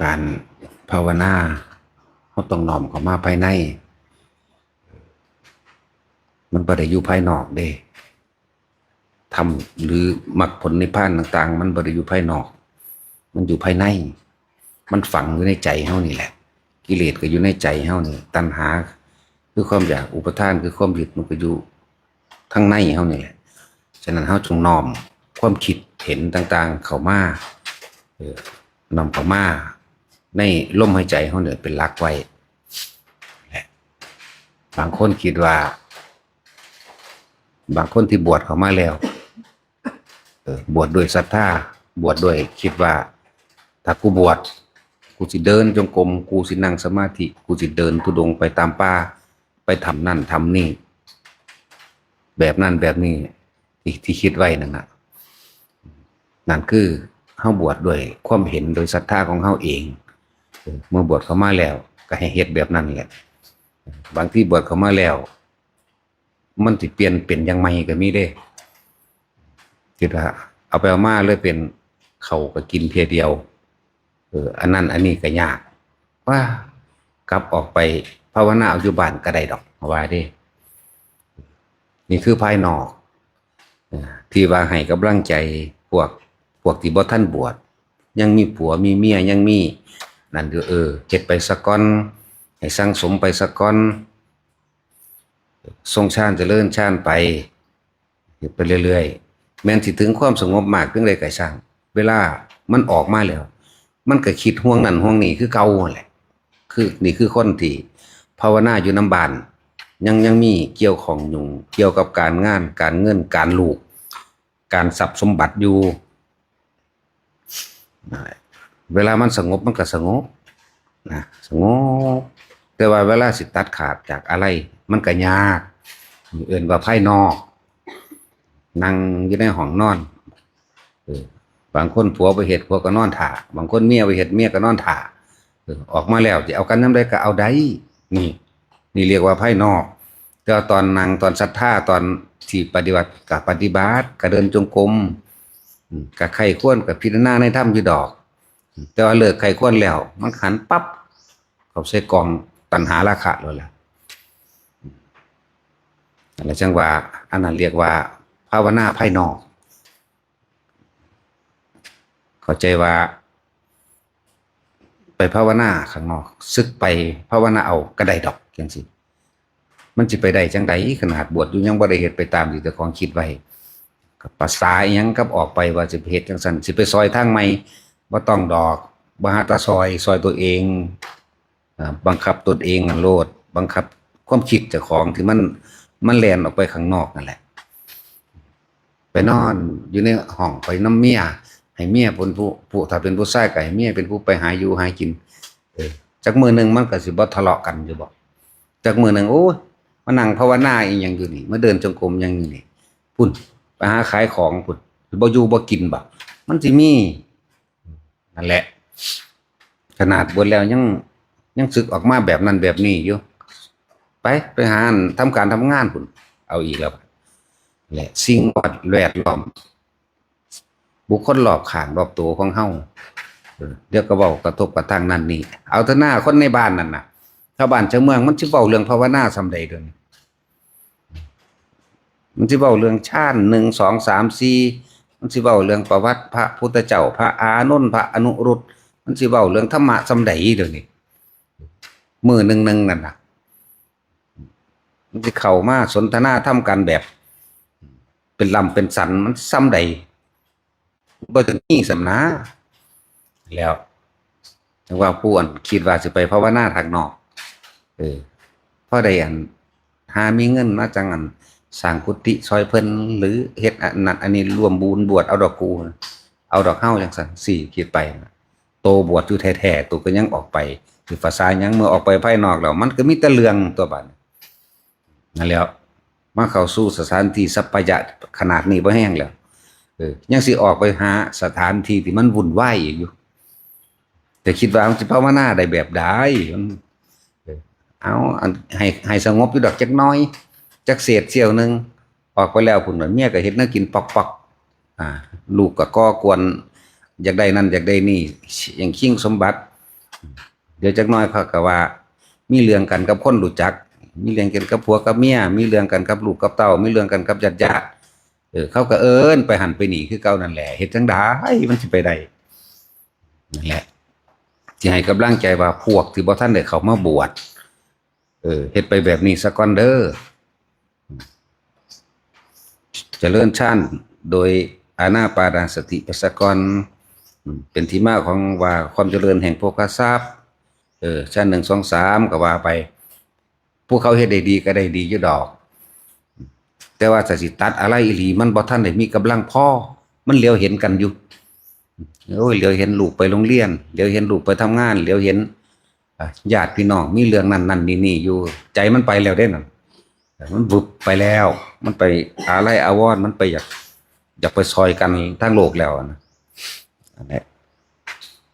การภาวนาเขาต้องน้อมเข้ามาภายในมันบ่ได้อยู่ภายนอกเด้ทำหรือมรรคผลนิพพานต่างๆมันบ่ได้อยู่ภายนอกมันอยู่ภายในมันฝังอยู่ในใจเฮานี่แหละกิเลสก็อยู่ในใจเฮานี่ตัณหาคือความอยากอุปทานคือความยึดมันก็อยู่ทั้งในเฮานี่แหละฉะนั้นเฮาจงน้อมความคิดเห็นต่างๆเข้ามาน้อมเข้ามาในลมหายใจเฮาเนี่ยเป็นหลักไว้บางคนคิดว่าบางคนที่บวชเข้ามาแล้วบวชด้วยศรัทธาบวชด้วยคิดว่าถ้ากูบวชกูสิเดินจงกรมกูสินั่งสมาธิกูสิเดินธุดงค์ไปตามป่าไปทำนั่นทำนี่แบบนั้นแบบนี้ที่คิดไว้นั่นนะนั่นคือเฮาบวชด้วยความเห็นโดยศรัทธาของเฮาเองเมื่อบวชเข้ามาแล้วก็ให้เฮ็ดแบบนั้นแหละบางที่บวชเข้ามาแล้วมันสิเปลี่ยนเป็นอย่างใหม่ก็มีเด้คิดว่าเอาไปเอามาเลยเป็นเขาก็กินเพียเดียวอันนั้นอันนี้ก็ยากว่ากลับออกไปภาวนาอยู่บ้านก็ได้ดอกว่าเด้นี่คือภายนอกที่ว่าให้กำลังใจพวกที่บ่ทันบวชยังมีผัวมีเมียยังมีนั่นคือเฮ็ดไปสักก่อนให้สั่งสมไปสักก่อนทรงชาติเจริญชาติไปเรื่อยๆแม้นสิถึงความสงบมากเพียงใดก็ช่างเวลามันออกมาแล้วมันก็คิดห่วงนั่นห่วงนี่คือเก่าแหละคือนี่คือคนที่ภาวนาอยู่น้ำบานยังมีเกี่ยวของอยู่เกี่ยวกับการงานการเงินการลูกการทรัพย์สมบัติอยู่เวลามันสงบมันก็สงบนะสงบแต่ว่าเวลาสิตัดขาดจากอะไรมันก็ยากเอื่นว่าภายนอกนั่งอยู่ในห้องนอนบางคนผัวไปเฮ็ดผัวก็นอนถ่าบางคนเมียไปเฮ็ดเมียก็นอนถ่าออกมาแล้วจะเอากันน้ำได้ก็เอาได้นี่เรียกว่าภายนอกแต่ตอนนั่งตอนศรัทธาตอนที่ปฏิบัติกับปฏิบัติกับเดินจงกรมกับไข้ควรกับพิจารณาในถ้ำอยู่ดอกแต่ว่าเลิกไข้ควรแล้วมันหันปั๊บเขาใส่กองตัณหาราคะเลยล่ะแล้วจังว่าอันนั้นเรียกว่าภาวนาภายนอกเข้าใจว่าไปภาวนาข้างนอกซึกไปภาวนาเอาก็ได้ดอกจังซี่มันสิไปได้จังไดขนาดบวชอยู่ยังบ่ได้เฮ็ดไปตามที่เจ้าของคิดไว้กับภาษาอิหยังกับออกไปว่าสิไปเฮ็ดจังซั่นสิไปซอยทางใหม่บ่ต้องดอกบ่หาตาซอยตัวเองบังคับตนเองโลดบังคับความคิดเจ้าของที่มันแล่นออกไปข้างนอกนั่นแหละไปนอนอยู่ในห้องไปน้ำเมียให้เมียเป็นผู้ถ้าเป็นผู้ชายก็ให้เมียเป็นผู้ไปหาอยู่หากินจักมื้อนึงมันก็สิบ่ทะเลาะกันอยู่บ่จักมื้อนึงโอ้ยมานั่งภาวนาอีหยังอยู่นี่มาเดินจงกรมหยังอยู่นี่พุ่นไปหาขายของพุ่นบ่อยู่บ่กินบ่มันสิมีนั่นแหละขนาดบวชแล้วยังสึกออกมาแบบนั้นแบบนี้อยู่ไปหาทำการทำงานพุ่นเอาอีกแล้วแหละสิ่งแวดล้อมบุคคลรอบข้างรอบตัวของเฮาเดี๋ยวก็เว้ากระทบกระทั่งนั่นนี่เอาเถอะหน้าคนในบ้านนั่นน่ะชาวบ้านชาวเมืองมันสิเว้าเรื่องภาวนาซำใดเด้อมันสิเว้าเรื่องชาติ1 2 3 4มันสิเว้าเรื่องประวัติพระพุทธเจ้าพระอานนท์พระอนุรุตมันสิเว้าเรื่องธรรมะซำใดเด้อนี่มื้อนึงนั่นน่ะมันสิเข้ามาสนทนาธรรมกันแบบเป็นลำเป็นสันมันซ้ำใดบ่ถึงนี่สำนะแล้วจังว่าผู้อันคิดว่าสิไปภาวนาทางนอกพอได้อันหามีเงินมาจังอันสร้างกุฏิซอยเพิ่นหรือเฮ็ดอันนั้นอันนี้รวมบุญบวชเอาดอกกูเอาดอกเฮาจังซั่นสี่คิดไปโตบวชอยู่แท้ๆตัวก็ยังออกไปคือภาษายังเมื่อออกไปภายนอกแล้วมันก็มีแต่เรื่องตัวบัดนั่นแล้วมาเข้าสู่สถานที่สัปปายะขนาดนี้บ่แห้งแล้วยังสิออกไปหาสถานที่ที่มันวุ่นวายอีกอยู่แต่คิดว่ามันสิภาวนาได้แบบใดเอาให้สงบอยู่ดอกจักน้อยจักเศษเสี้ยวนึงออกไปแล้วพุ่นเมียก็เฮ็ดแนวกินปอกลูกก็ก่อกวนอยากได้นั่นอยากได้นี่อย่างชิงสมบัติ เดี๋ยวจักหน้อยเขาก็ว่ามีเรื่องกันกับคนรู้จักมีเรื่องกันกับผัวกับเมียมีเรื่องกันกับลูกกับเต้ามีเรื่องกันกับญาติเขาก็เอิ้นไปหันไปหนีคือเก่านั่นแหละเฮ็ดจังได๋มันสิไปได้นั่นแหละสิให้กำลังใจว่าพวกที่บ่ทันได้เข้ามาบวชเฮ็ดไปแบบนี้ซะก่อนเด้อเจริญฌานโดยอานาปานสติไปซะก่อนเป็นที่มาของว่าความเจริญแห่งโภคทรัพย์ชั้น1 2 3ก็ว่าไปผู้เขาเฮ็ดได้ดีก็ได้ดีอยู่ดอกแต่ว่าถ้าสิตัดอะไรอีหลีมันบ่ทันได้มีกำลังพอมันเหลียวเห็นกันอยู่โอ้ยเหลียวเห็นลูกไปโรงเรียนเหลียวเห็นลูกไปทำงานเหลียวเห็นญาติพี่น้องมีเรื่องนั้นๆนี่อยู่ใจมันไปแล้วเด้นั่นมันบุบไปแล้วมันไปอะไรอาวรณ์มันไปอยากไปซอยกันทั้งโลกแล้วนะนั่นแหละ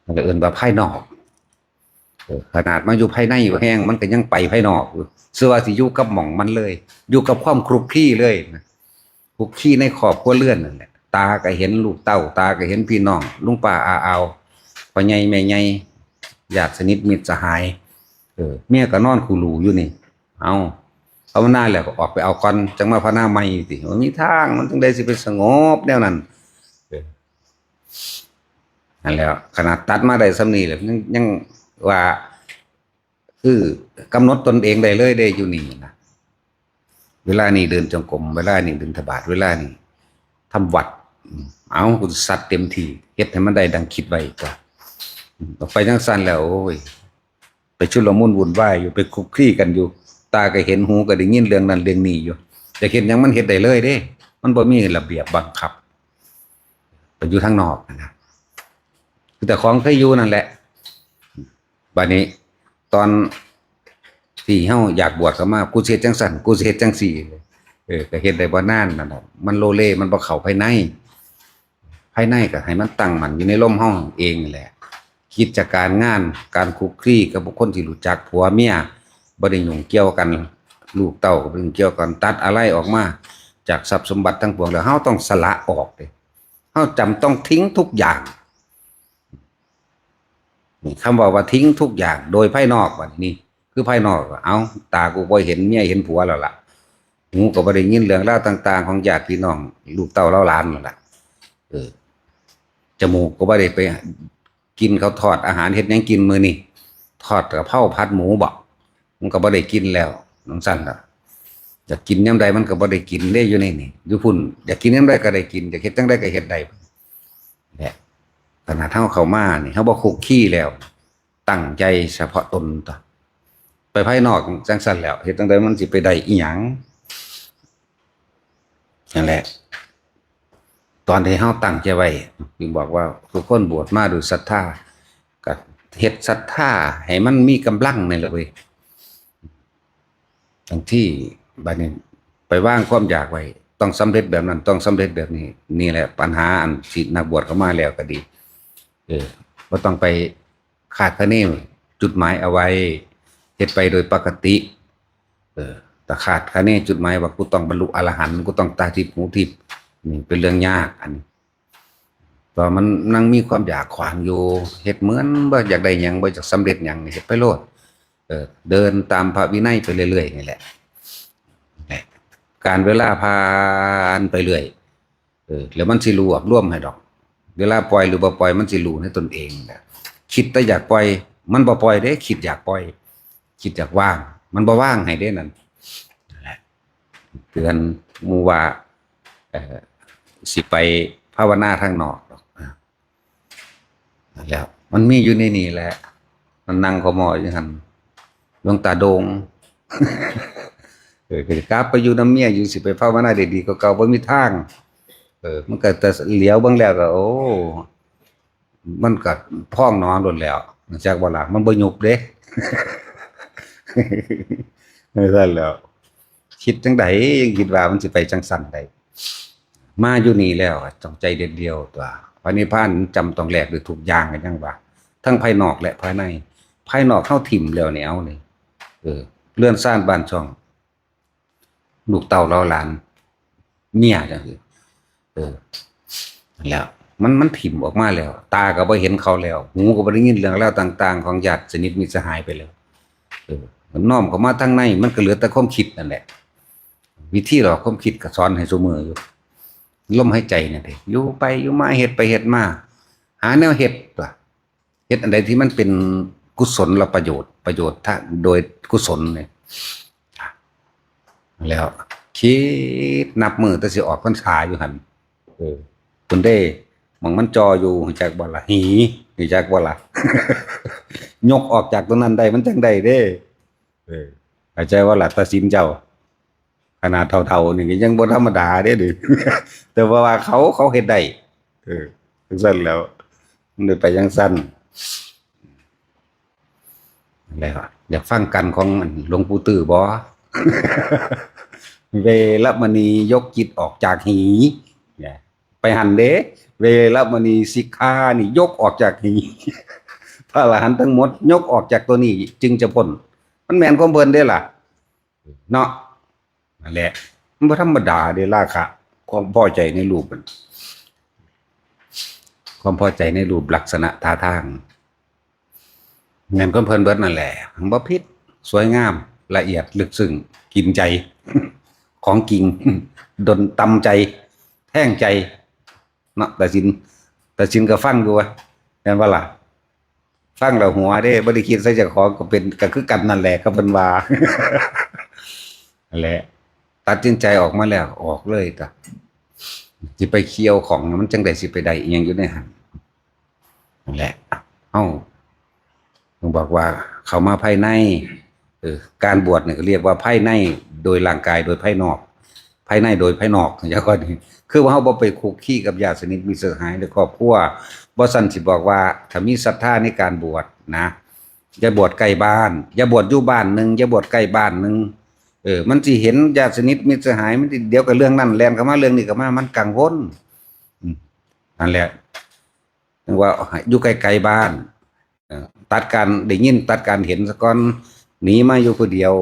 มันก็เอิ้นว่าภายนอกขนาดมาอยู่ภายในอยู่แห้งมันก็ยังไปภายนอกอยู่เสื้อว่าสิอยู่กับหม่องมันเลยอยู่กับความคลุกคลีเลยนะคลุกคลีในครอบครัวเรือนนั่นแหละตาก็เห็นลูกเต้าตาก็เห็นพี่น้องลุงป้าอาเอาพ่อใหญ่แม่ใหญ่ญาติสนิทมิตรสหายเมียก็นอนคูหลูอยู่นี่เอาหน้าแล้วก็ออกไปเอาก่อนจังมาพระหน้าใหม่สิมันมีทางมันจึงได้สิเป็นสงบแนวนั้นนั่นแล้วขนาดตัดมาได้สำนีเลยยังว่าคือกำหนดตนเองได้เลยได้อยู่นี่นะเวลานี้เดินจงกรมเวลานี้เดินทบาทเวลานี้ทำวัดเอาคุณสัตว์เต็มที่เฮ็ดให้มันได้ดังคิดไว้ก็ไปจังสั้นแล้วโอ้ยไปชุลมุนวุ่นวายอยู่ไปคุกคลีกันอยู่ตาก็เห็นหูก็ได้ยินเรื่องนั้นเรื่องนี้อยู่แต่เห็นยังมันเฮ็ดได้เลยเด้มันบ่มีระเบียบบังคับไปอยู่ทางนอกนะแต่ของเคยอยู่นั่นแหละบัดนี้ตอนที่เฮาอยากบวชเข้ามากูสิเฮ็ดจังซั่นกูสิเฮ็ดจังซี่ก็เฮ็ดได้บ่นานนั่นน่ะมันโลเลมันบ่เข้าภายในก็ให้มันตั้งมั่นอยู่ในลมเฮาเองนี่แหละกิจการงานการคุกคลีกับบุคคลที่รู้จักผัวเมียบ่ได้ยุ่งเกี่ยวกันลูกเต้าบ่ได้ยุ่งเกี่ยวกันตัดอะไรออกมาจากทรัพย์สมบัติทั้งปวงแล้วเฮาต้องสละออกเด้เฮาจำต้องทิ้งทุกอย่างนี่คำว่าทิ้งทุกอย่างโดยภายนอกบัดนี้คือภายนอกเอาตากูบ่เห็นเมียเห็นผัวแล้วล่ะหูก็บ่ได้ยินเรื่องราวต่างๆของญาติพี่น้องลูกเต้าเล่าหลานนั่นล่ะจมูกก็บ่ได้ไปกินเขาทอดอาหารเฮ็ดหยังกินมื้อนี้ทอดกะเพราผัดหมูบ่มันก็บ่ได้กินแล้วน้องสั่นล่ะอยากกินยามใดมันก็บ่ได้กินเด้อยู่ในนี่อยู่พุ่นอยากกินยามใดก็ได้กินอยากเฮ็ดจังไดก็เฮ็ดได้แหละขนาดเฮาเข้ามานี่เฮาบ่คุกคีแล้วตั้งใจเฉพาะตนต่อไปภายนอกจังซั่นแล้วเฮ็ดจังไดมันสิไปได้อีหยังนั่นแหละตอนที่เฮาตั้งใจไว้จึงบอกว่าทุกคนบวชมาด้วยศรัทธาก็เฮ็ดศรัทธาให้มันมีกำลังนี่แหละเว้ยทั้งที่บัดนี้ไปวางความอยากไว้ต้องสำเร็จแบบนั้นต้องสำเร็จแบบนี้นี่แหละปัญหาอันที่นักบวชเข้ามาแล้วก็ดีบ่ต้องไปคาดคะเนจุดหมายเอาไว้เฮ็ดไปโดยปกติแต่คาดคะเนจุดหมายว่ากูต้องบรรลุอรหันต์กูต้องตาทิพย์หูทิพย์นี่เป็นเรื่องยากอันนี้เพราะมันนั่งมีความอยากขวางอยู่เฮ็ดเหมือนบ่อยากได้หยังบ่อยากสำเร็จหยังเฮ็ดไปโลดเดินตามพระวินัยไปเรื่อยๆนี่แหละการเวลาผ่านไปเรื่อยแล้วมันสิรู้ร่วมให้ดอกเวลาปล่อยหรือบ่ปล่อยมันสิรู้ในตนเองนะคิดแต่อยากปล่อยมันบ่ปล่อยเด้คิดอยากปล่อยคิดอยากว่างมันบ่ว่างให้เด้นั่นแหละเตือนหมู่ว่าสิไปภาวนาทางนอกแล้วมันมีอยู่ในนี่แหละมันนั่งขโมยอยู่หั่นหลวงตาโดงกลับไปอยู่น้ำเมียอยู่สิไปภาวนาดีๆก็เก่าบ่มีทางมันก็แต่เหลียวเบิ่งแล้วก็โอ้มันก็พ้องนอนโดนแล้วจากบ่ล่ะมันบ่ยุบเด้นั่นแหล้วคิดจังไดยังคิดว่ามันสิไปจังซั่นได้มาอยู่นี่แล้วต้องใจเด็ดเดียวตัวพระนิพพานจำต้องแลกด้วยทุกอย่างกันยังว่าทั้งภายนอกและภายในภายนอกเข้าถิ่มแล้วแนวนี่เลื่อนซ่านบ้านช่องลูกเต้าเราหลานเมียจังซี่แล้ว มันถิ่มออกมาแล้วตาก็บ่เห็นเขาแล้วหูก็บ่ได้ยินเรื่องราวต่างๆของญาติสนิทมิตรสหายไปแล้วมันน้อมเข้ามาทางในมันก็เหลือแต่ความคิดนั่นแหละวิธีหลอกความคิดก็สอนให้ซุมื้ออยู่ลมหายใจเนี่ยเด้อยู่ไปอยู่มาเฮ็ดไปเฮ็ดมาหาแนวเฮ็ดตัวเฮ็ดอันใดที่มันเป็นกุศลและประโยชน์ถ้าโดยกุศลเนี่ยแล้วคิดนับมือแต่สิออกพรรษาอยู่หั่นคุณเด้หมองมันจออยู่รู้จักบ่ล่ะหีรู้จักบ่ล่ะ ยกออกจากตรงนั้นได้มันจังได้เด้เข้าใจว่าล่ะตัดสินเจ้าขนาดเท่าๆนี่ก็ยังบ่ธรรมดาเด้ดิ แต่ว่าเขาเฮ็ดได้จังซั่นแล้วมันได้ไปจังซั่นแล้วอยากฟังกันของหลวงปู่ตื้อบ่ เวรมณียกจิตออกจากหีเนี่ยไปหันเด้เวรมณีสิกขานี่ยกออกจากหี พระอรหันต์ทั้งหมดยกออกจากตัวนี้จึงจะพ้นมันแม่นความเพิ่นเด้ล่ะเนาะนั่นแหละมันบ่ธรรมดาเด้ราคะความพอใจในรูปมันความพอใจในรูปลักษณะท่าทางแม่นความเพิ่นเบิดนั่นแหละบ่ผิดสวยงามละเอียดลึกซึ้งกินใจ ของจริง ดนตำใจแท่งใจเนาะแต่สินก็ฟังดูว่าแม่นว่าล่ะฟังแล้วหัวเด้บ่ได้คิดใส่เจ้าของก็เป็นก็คือกันนั่นแหละก็เพิ่นว่า นั่นแหละตัดสินใจออกมาแล้วออกเลยก็สิไปเคี่ยวของมันจังได๋สิไปได้อีหยังอยู่ในหันนั่นแหละต้องบอกว่าเข้ามาภายในการบวชเนี่ยเรียกว่าภายในโดยร่างกายโดยภายนอกภายในโดยภายนอกอย่างก็นี่คือว่าเฮาบ่ไปคุกคีกับญาติสนิทมิตรสหายหรือครอบครัวบ่ซั่นสิบอกว่าถ้ามีศรัทธาในการบวชนะอย่าบวชใกล้บ้านอย่าบวชอยู่บ้านนึงอย่าบวชใกล้บ้านนึงมันสิเห็นญาติสนิทมิตรสหายมันเดี๋ยวก็เรื่องนั้นแล่นเข้ามาเรื่องนี้เข้ามามันกังวลนั่นแหละถึงว่าอยู่ไกลๆบ้านตัดการได้ยินตัดการเห็นซะก่อนหนีมาอยู่คนเดียว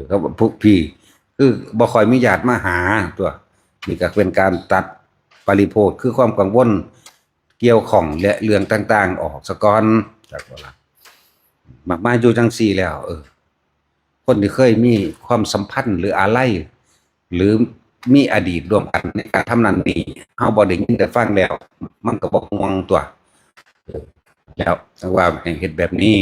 เขาพวกพี่คือบ่ค่อยมีญาติมาหาตัวนี่ก็เป็นการตัดปริโภคคือความกังวลเกี่ยวข้องและเรื่องต่างๆออกซะก่อนจากว่าล่ะมาอยู่จังซี่แล้วคนที่เคยมีความสัมพันธ์หรืออะไรหรือมีอดีตร่วมกันในการทำนั้นนี่เฮาบ่ได้ยินได้ฟังแล้วมันก็บ่ห่วงตัวแล้วว่าให้เฮ็ดแบบนี้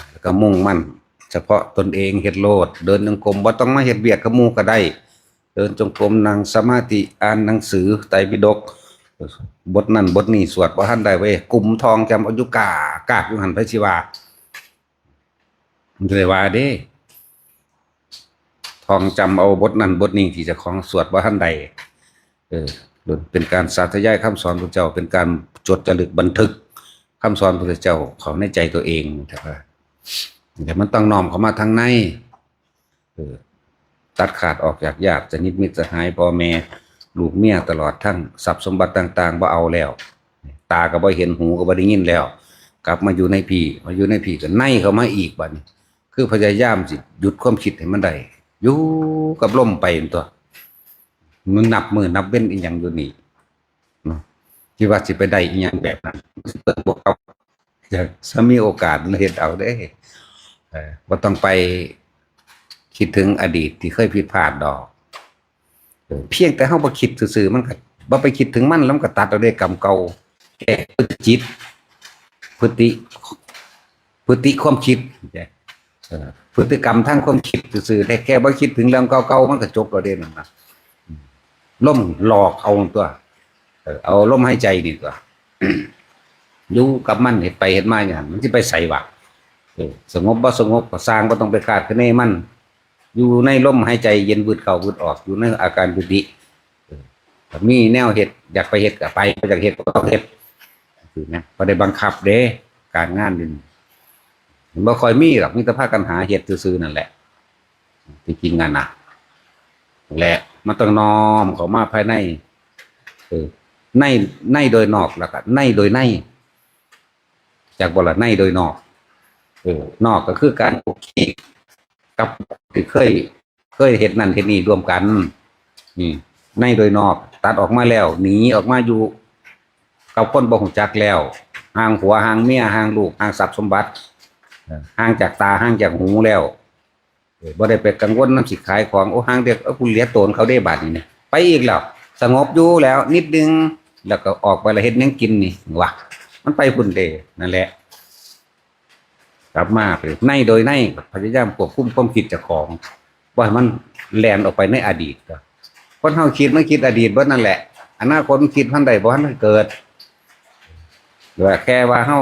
แล้วก็มุ่งมั่นเฉพาะตนเองเฮ็ดโลดเดินจงกรมบ่ต้องมาเฮ็ดเวียกกับหมู่ก็ได้เดินจงกรมนั่งสมาธิอ่านหนังสือไตรปิฎกบทนั้นบทนี้สวดบ่ทันได้เว้ยกุมทองจำอายุกากอยู่หั่นไผสิว่าเลยว่าเด้ทองจำเอาบทนั้นบทนี้ที่เจ้าของสวดบ่ทันใดเป็นการสาธยายคำสอนพระเจ้าเป็นการจดจารึกบันทึกคำสอนพระเจ้าเขาในใจตัวเองแต่มันต้องน้อมเข้ามาทางในตัดขาดออกจากญาติสนิทมิตรสหายพ่อแม่ลูกเมียตลอดทั้งทรัพย์สมบัติต่างๆบ่เอาแล้วตาก็บ่เห็นหูก็บ่ได้ยินแล้วกลับมาอยู่ในพี่ก็ในเข้ามาอีกบัดนี้คือพยายามสิหยุดความคิดให้มันได้อยู่กับลมไปตัวมันนับมือนับเว้นอีหยังอยู่นี่เนาะที่ว่าสิไปได้อีหยังแบบนั้นเปิดบวกเอาจะมีโอกาสเฮ็ดเอาเด้บ่ต้องไปคิดถึงอดีตที่เคยผิดพลาดดอกเพียงแต่เฮาบ่คิดซื่อๆมันก็บ่ไปคิดถึงมันแล้วมันก็ตัดเอาได้กรรมเก่าแก้จิตพฤติความคิดพฤติกรรมทางความคิดซื่อๆแต่แค่บ่คิดถึงเรื่องเก่าๆมันก็จบแล้วเด้นั่นนะล่มหลอกเอาตัวเอาลมหายใจนี่ตัว อยู่กับมันเฮ็ดไปเฮ็ดมาอย่างนั้นมันสิไปไสวะสงบบ่สงบก็สร้างบ่ต้องไปคาดคะเนมันอยู่ในลมหายใจเย็นวืดเข้า วืดออกอยู่ในอาการปิติมีแนวเฮ็ดอยากไปเฮ็ดก็ไปบ่อยากเฮ็ดก็ต้องเฮ็ดคือนะบ่ได้บังคับเด้การงานนี่บ่ค่อยมีหรอกมีแต่พากันหาเฮ็ดซื่อๆนั่นแหละที่จริงงานน่ะแหละมันต้องน้อมเข้ามาภายในในโดยนอกแล้วก็ในโดยในจากบ่ล่ะในโดยนอกนอกก็คือการคุกคีกับที่เคยเฮ็ดนั่นเฮ็ดนี่รวมกันในโดยนอกตัดออกมาแล้วหนีออกมาอยู่ กับคนบ่ฮู้จักแล้วห่างผัวห่างเมียห่างลูกห่างทรัพย์สมบัติห่างจากตาห่างจากหูแล้วบ่ได้ไปกังวลนำสิขายของโอ้ห่างเด็กกูเหลียโตนเขาได้บัดนี่ไปอีกแล้วสงบอยู่แล้วนิดนึงแล้วก็ออกไปแล้วเฮ็ดหยังกินนี่ว่ะมันไปพุ่นเด้นั่นแหละกลับมาไปในโดยในพยายามควบคุมความคิดเจ้าของบ่ให้มันแล่นออกไปในอดีตคนเฮาคิดมันคิดอดีตเบิดนั่นแหละอนาคตมันคิดพันใดบ่ทันเกิดหรือว่าแค่ว่าเฮา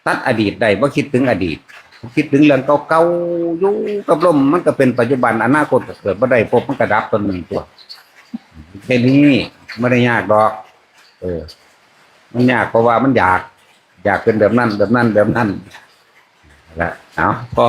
ตัดอดีตได้บ่คิดถึงอดีตคิดถึงเรื่องเก่าๆอยู่กับลมมันก็เป็นปัจจุบันอนาคตก็เกิดบ่ได้พบมันก็ดับตนหนึ่งตัวแค่นี้ไม่ได้ยากดอกมันยากเพราะว่ามันอยากเป็นแบบนั้นแหละเอาพอ